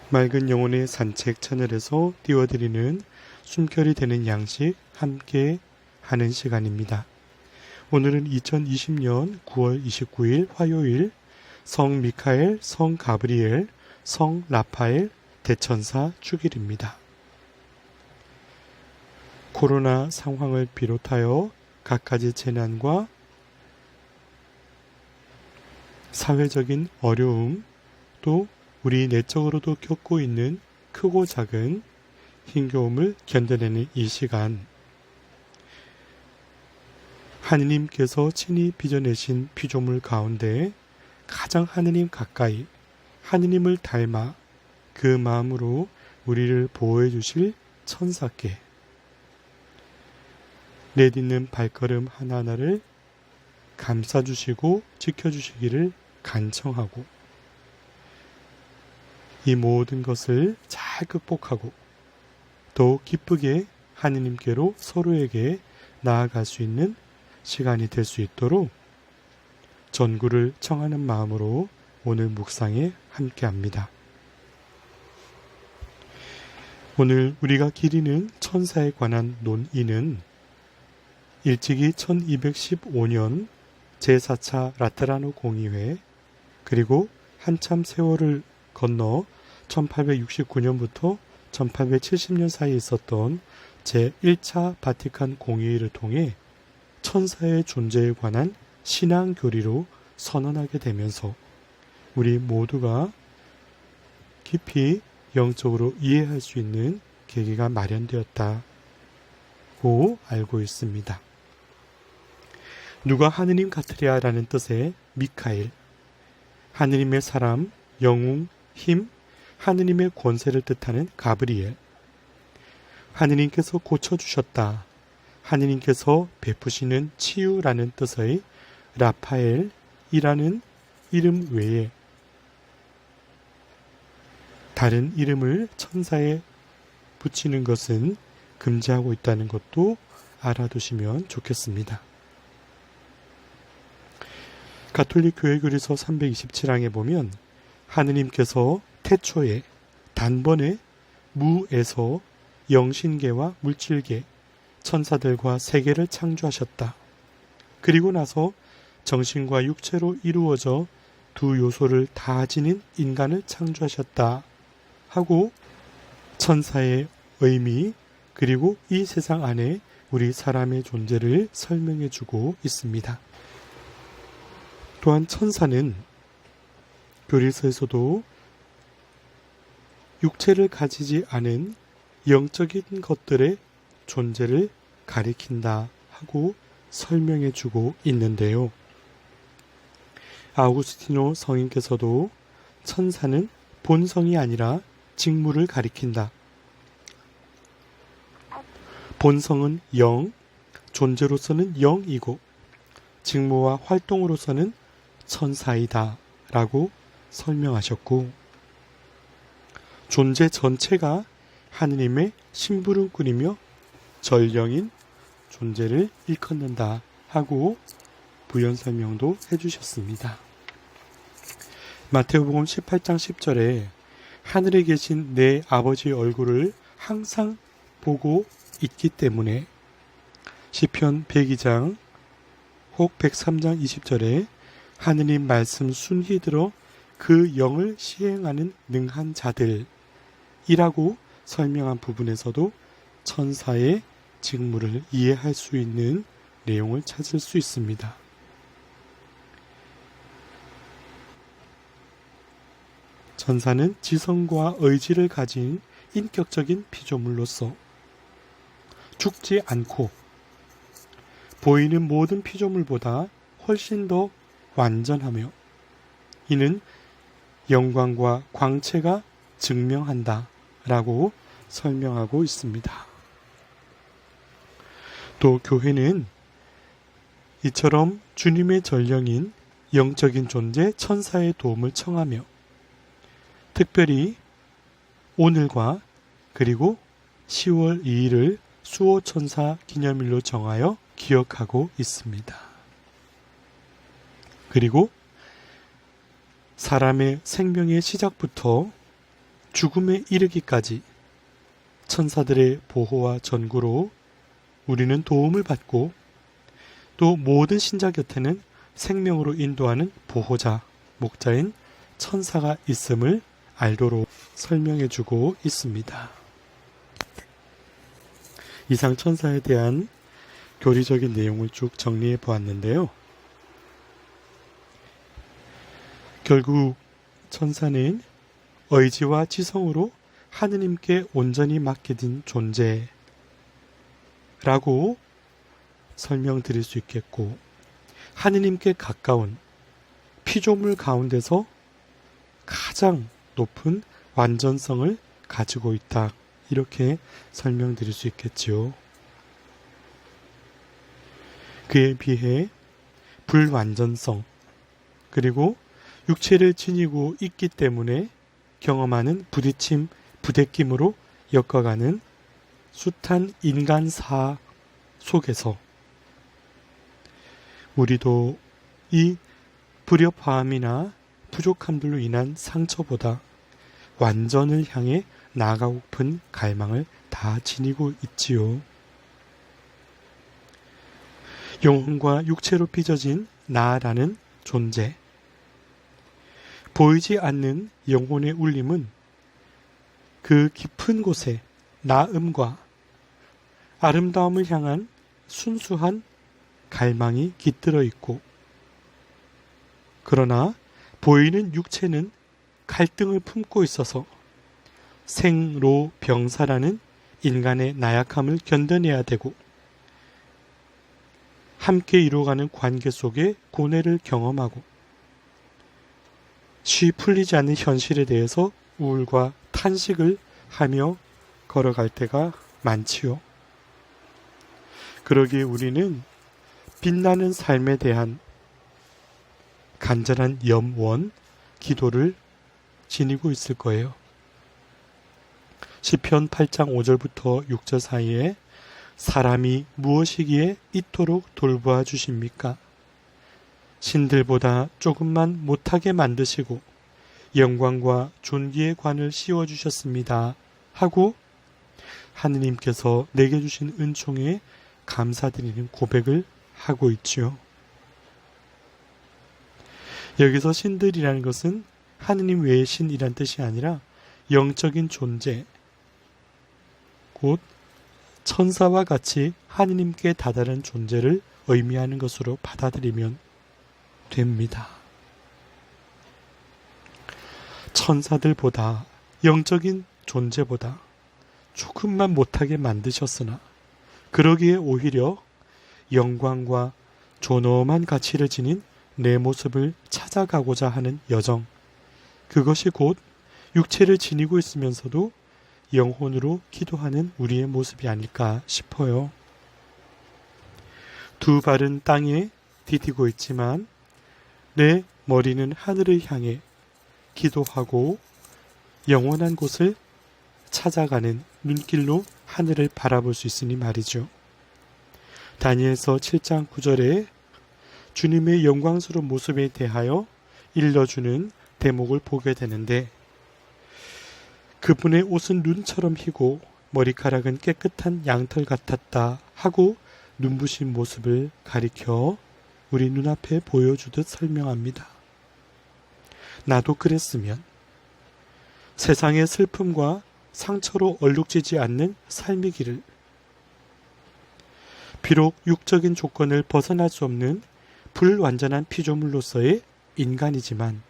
맑은 영혼의 산책 채널에서 띄워드리는 숨결이 되는 양식 함께 하는 시간입니다. 오늘은 2020년 9월 29일 화요일 성 미카엘, 성 가브리엘, 성 라파엘 대천사 축일입니다. 코로나 상황을 비롯하여 갖가지 재난과 사회적인 어려움, 또 우리 내적으로도 겪고 있는 크고 작은 힘겨움을 견뎌내는 이 시간, 하느님께서 친히 빚어내신 피조물 가운데 가장 하느님 가까이 하느님을 닮아 그 마음으로 우리를 보호해 주실 천사께 내딛는 발걸음 하나하나를 감싸주시고 지켜주시기를 간청하고 이 모든 것을 잘 극복하고 더욱 기쁘게 하느님께로 서로에게 나아갈 수 있는 시간이 될 수 있도록 전구를 청하는 마음으로 오늘 묵상에 함께합니다. 오늘 우리가 기리는 천사에 관한 논의는 일찍이 1215년 제4차 라테라노 공의회, 그리고 한참 세월을 건너 1869년부터 1870년 사이에 있었던 제1차 바티칸 공의회를 통해 천사의 존재에 관한 신앙 교리로 선언하게 되면서 우리 모두가 깊이 영적으로 이해할 수 있는 계기가 마련되었다고 알고 있습니다. 누가 하느님 같으랴 라는 뜻의 미카엘, 하느님의 사람, 영웅, 힘, 하느님의 권세를 뜻하는 가브리엘, 하느님께서 고쳐주셨다, 하느님께서 베푸시는 치유라는 뜻의 라파엘이라는 이름 외에 다른 이름을 천사에 붙이는 것은 금지하고 있다는 것도 알아두시면 좋겠습니다. 가톨릭 교회교리서 327항에 보면 하느님께서 태초에 단번에 무에서 영신계와 물질계, 천사들과 세계를 창조하셨다. 그리고 나서 정신과 육체로 이루어져 두 요소를 다 지닌 인간을 창조하셨다 하고 천사의 의미, 그리고 이 세상 안에 우리 사람의 존재를 설명해 주고 있습니다. 또한 천사는 교리서에서도 육체를 가지지 않은 영적인 것들의 존재를 가리킨다 하고 설명해 주고 있는데요. 아우구스티노 성인께서도 천사는 본성이 아니라 직무를 가리킨다. 본성은 영, 존재로서는 영이고 직무와 활동으로서는 천사이다 라고 설명하셨고, 존재 전체가 하느님의 심부름꾼이며 전령인 존재를 일컫는다 하고 부연 설명도 해주셨습니다. 마태복음 18장 10절에 하늘에 계신 내 아버지의 얼굴을 항상 보고 있기 때문에, 시편 102장 혹 103장 20절에 하느님 말씀 순히 들어 그 영을 시행하는 능한 자들이라고 설명한 부분에서도 천사의 직무를 이해할 수 있는 내용을 찾을 수 있습니다. 천사는 지성과 의지를 가진 인격적인 피조물로서 죽지 않고 보이는 모든 피조물보다 훨씬 더 완전하며 이는 영광과 광채가 증명한다 라고 설명하고 있습니다. 또 교회는 이처럼 주님의 전령인 영적인 존재 천사의 도움을 청하며 특별히 오늘과 그리고 10월 2일을 수호천사 기념일로 정하여 기억하고 있습니다. 그리고 사람의 생명의 시작부터 죽음에 이르기까지 천사들의 보호와 전구로 우리는 도움을 받고 또 모든 신자 곁에는 생명으로 인도하는 보호자, 목자인 천사가 있음을 알도록 설명해 주고 있습니다. 이상 천사에 대한 교리적인 내용을 쭉 정리해 보았는데요. 결국 천사는 의지와 지성으로 하느님께 온전히 맡겨진 존재라고 설명드릴 수 있겠고, 하느님께 가까운 피조물 가운데서 가장 높은 완전성을 가지고 있다, 이렇게 설명드릴 수 있겠지요. 그에 비해 불완전성, 그리고 육체를 지니고 있기 때문에 경험하는 부딪힘, 부대낌으로 엮어가는 숱한 인간사 속에서 우리도 이 불협화음이나 부족함들로 인한 상처보다 완전을 향해 나아가고픈 갈망을 다 지니고 있지요. 영혼과 육체로 빚어진 나라는 존재, 보이지 않는 영혼의 울림은 그 깊은 곳에 나음과 아름다움을 향한 순수한 갈망이 깃들어 있고, 그러나 보이는 육체는 갈등을 품고 있어서 생로병사라는 인간의 나약함을 견뎌내야 되고, 함께 이루어가는 관계 속에 고뇌를 경험하고, 쉬 풀리지 않는 현실에 대해서 우울과 탄식을 하며 걸어갈 때가 많지요. 그러기에 우리는 빛나는 삶에 대한 간절한 염원, 기도를 지니고 있을 거예요. 시편 8장 5절부터 6절 사이에 사람이 무엇이기에 이토록 돌보아 주십니까? 신들보다 조금만 못하게 만드시고 영광과 존귀의 관을 씌워주셨습니다 하고 하느님께서 내게 주신 은총에 감사드리는 고백을 하고 있지요. 여기서 신들이라는 것은 하느님 외의 신이란 뜻이 아니라 영적인 존재, 곧 천사와 같이 하느님께 다다른 존재를 의미하는 것으로 받아들이면 됩니다. 천사들보다, 영적인 존재보다 조금만 못하게 만드셨으나 그러기에 오히려 영광과 존엄한 가치를 지닌 내 모습을 찾아가고자 하는 여정, 그것이 곧 육체를 지니고 있으면서도 영혼으로 기도하는 우리의 모습이 아닐까 싶어요. 두 발은 땅에 디디고 있지만 내 머리는 하늘을 향해 기도하고 영원한 곳을 찾아가는 눈길로 하늘을 바라볼 수 있으니 말이죠. 다니엘서 7장 9절에 주님의 영광스러운 모습에 대하여 일러주는 대목을 보게 되는데, 그분의 옷은 눈처럼 희고 머리카락은 깨끗한 양털 같았다 하고 눈부신 모습을 가리켜 우리 눈앞에 보여주듯 설명합니다. 나도 그랬으면 세상의 슬픔과 상처로 얼룩지지 않는 삶이기를, 비록 육적인 조건을 벗어날 수 없는 불완전한 피조물로서의 인간이지만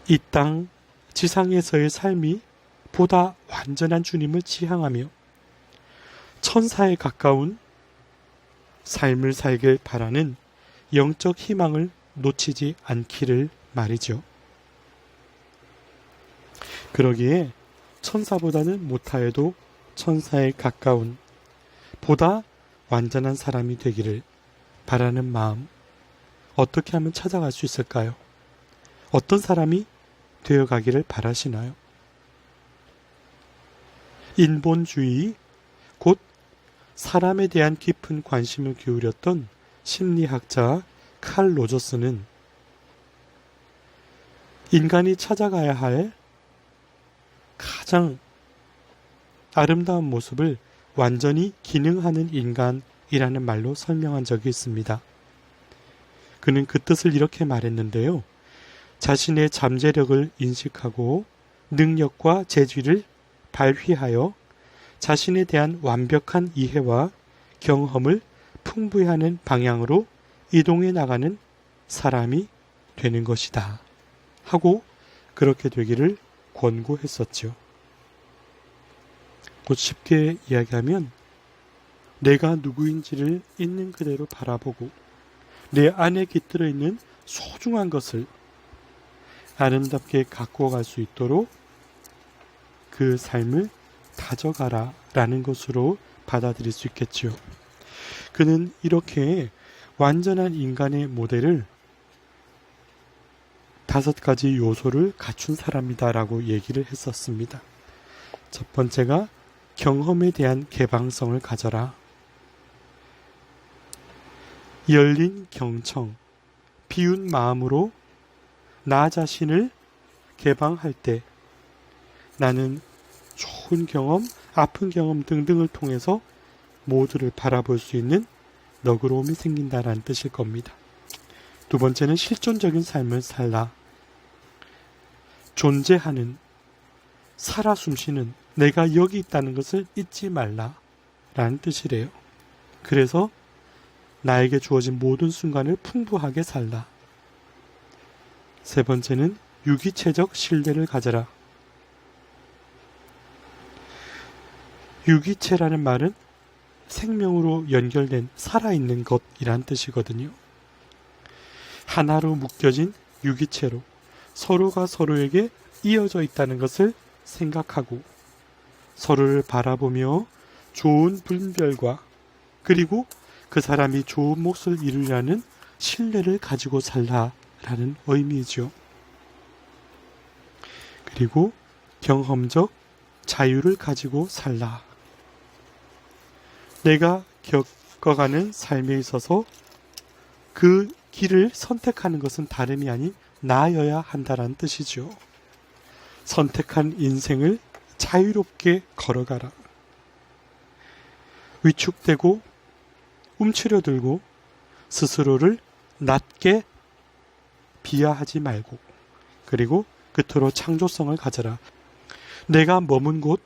이 땅 지상에서의 삶이 보다 완전한 주님을 지향하며 천사에 가까운 삶을 살길 바라는 영적 희망을 놓치지 않기를 말이죠. 그러기에 천사보다는 못하여도 천사에 가까운 보다 완전한 사람이 되기를 바라는 마음, 어떻게 하면 찾아갈 수 있을까요? 어떤 사람이 되어가기를 바라시나요? 인본주의, 곧 사람에 대한 깊은 관심을 기울였던 심리학자 칼 로저스는 인간이 찾아가야 할 가장 아름다운 모습을 완전히 기능하는 인간이라는 말로 설명한 적이 있습니다. 그는 그 뜻을 이렇게 말했는데요. 자신의 잠재력을 인식하고 능력과 재주를 발휘하여 자신에 대한 완벽한 이해와 경험을 풍부히 하는 방향으로 이동해 나가는 사람이 되는 것이다 하고 그렇게 되기를 권고했었죠. 쉽게 이야기하면 내가 누구인지를 있는 그대로 바라보고 내 안에 깃들어 있는 소중한 것을 아름답게 가꾸어 갈 수 있도록 그 삶을 다져가라 라는 것으로 받아들일 수 있겠지요. 그는 이렇게 완전한 인간의 모델을 5가지 요소를 갖춘 사람이다 라고 얘기를 했었습니다. 첫 번째가 경험에 대한 개방성을 가져라. 열린 경청, 비운 마음으로 나 자신을 개방할 때 나는 좋은 경험, 아픈 경험 등등을 통해서 모두를 바라볼 수 있는 너그러움이 생긴다라는 뜻일 겁니다. 두 번째는 실존적인 삶을 살라. 존재하는, 살아 숨쉬는 내가 여기 있다는 것을 잊지 말라 라는 뜻이래요. 그래서 나에게 주어진 모든 순간을 풍부하게 살라. 세 번째는 유기체적 신뢰를 가져라. 유기체라는 말은 생명으로 연결된 살아있는 것이란 뜻이거든요. 하나로 묶여진 유기체로 서로가 서로에게 이어져 있다는 것을 생각하고 서로를 바라보며 좋은 분별과 그리고 그 사람이 좋은 몫을 이루려는 신뢰를 가지고 살라라는 의미이죠. 그리고 경험적 자유를 가지고 살라. 내가 겪어가는 삶에 있어서 그 길을 선택하는 것은 다름이 아닌 나여야 한다는 뜻이죠. 선택한 인생을 자유롭게 걸어가라. 위축되고 움츠려들고 스스로를 낮게 비하하지 말고 그리고 끝으로 창조성을 가져라. 내가 머문 곳,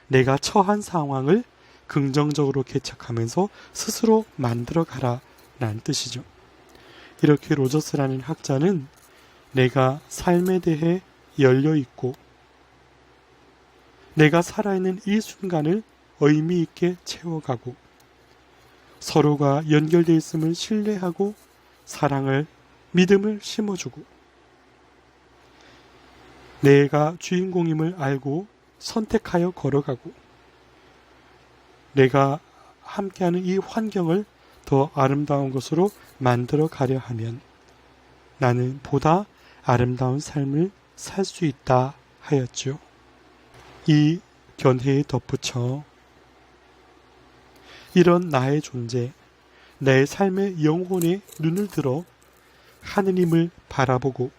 내가 처한 상황을 긍정적으로 개척하면서 스스로 만들어가라 라는 뜻이죠. 이렇게 로저스라는 학자는 내가 삶에 대해 열려있고 내가 살아있는 이 순간을 의미 있게 채워가고 서로가 연결되어 있음을 신뢰하고 사랑을, 믿음을 심어주고 내가 주인공임을 알고 선택하여 걸어가고 내가 함께하는 이 환경을 더 아름다운 것으로 만들어 가려 하면 나는 보다 아름다운 삶을 살 수 있다 하였죠. 이 견해에 덧붙여 이런 나의 존재, 내 삶의 영혼에 눈을 들어 하느님을 바라보고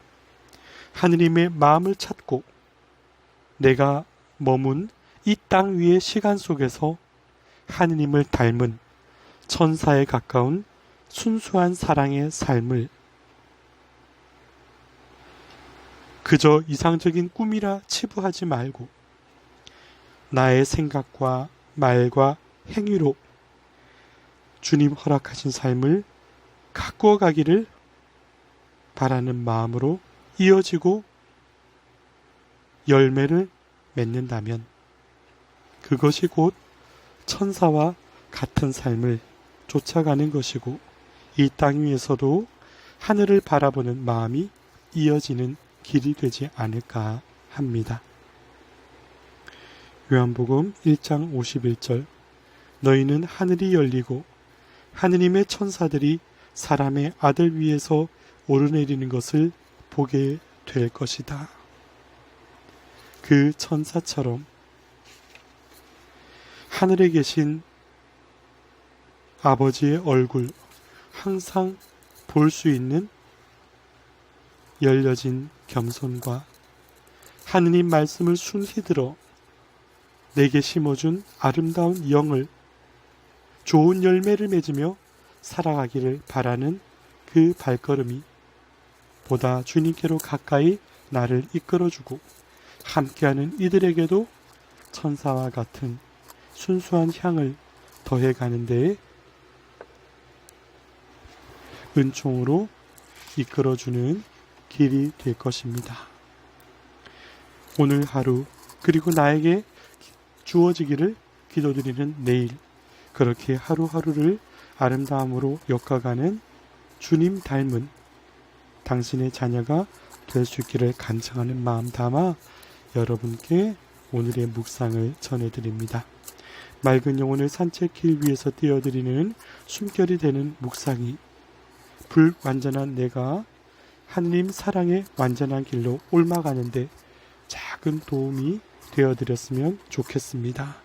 하느님의 마음을 찾고 내가 머문 이 땅 위의 시간 속에서 하느님을 닮은 천사에 가까운 순수한 사랑의 삶을 그저 이상적인 꿈이라 치부하지 말고 나의 생각과 말과 행위로 주님 허락하신 삶을 가꾸어 가기를 바라는 마음으로 이어지고 열매를 맺는다면 그것이 곧 천사와 같은 삶을 쫓아가는 것이고 이 땅 위에서도 하늘을 바라보는 마음이 이어지는 길이 되지 않을까 합니다. 요한복음 1장 51절 너희는 하늘이 열리고 하느님의 천사들이 사람의 아들 위에서 오르내리는 것을 보게 될 것이다. 그 천사처럼 하늘에 계신 아버지의 얼굴 항상 볼 수 있는 열려진 겸손과 하느님 말씀을 순히 들어 내게 심어준 아름다운 영을 좋은 열매를 맺으며 살아가기를 바라는 그 발걸음이 보다 주님께로 가까이 나를 이끌어주고 함께하는 이들에게도 천사와 같은 순수한 향을 더해가는 데에 은총으로 이끌어주는 길이 될 것입니다. 오늘 하루 그리고 나에게 주어지기를 기도드리는 내일, 그렇게 하루하루를 아름다움으로 엮어가는 주님 닮은 당신의 자녀가 될 수 있기를 간청하는 마음 담아 여러분께 오늘의 묵상을 전해드립니다. 맑은 영혼을 산책길 위에서 띄워드리는 숨결이 되는 묵상이 불완전한 내가 하느님 사랑의 완전한 길로 옮아가는데 작은 도움이 되어드렸으면 좋겠습니다.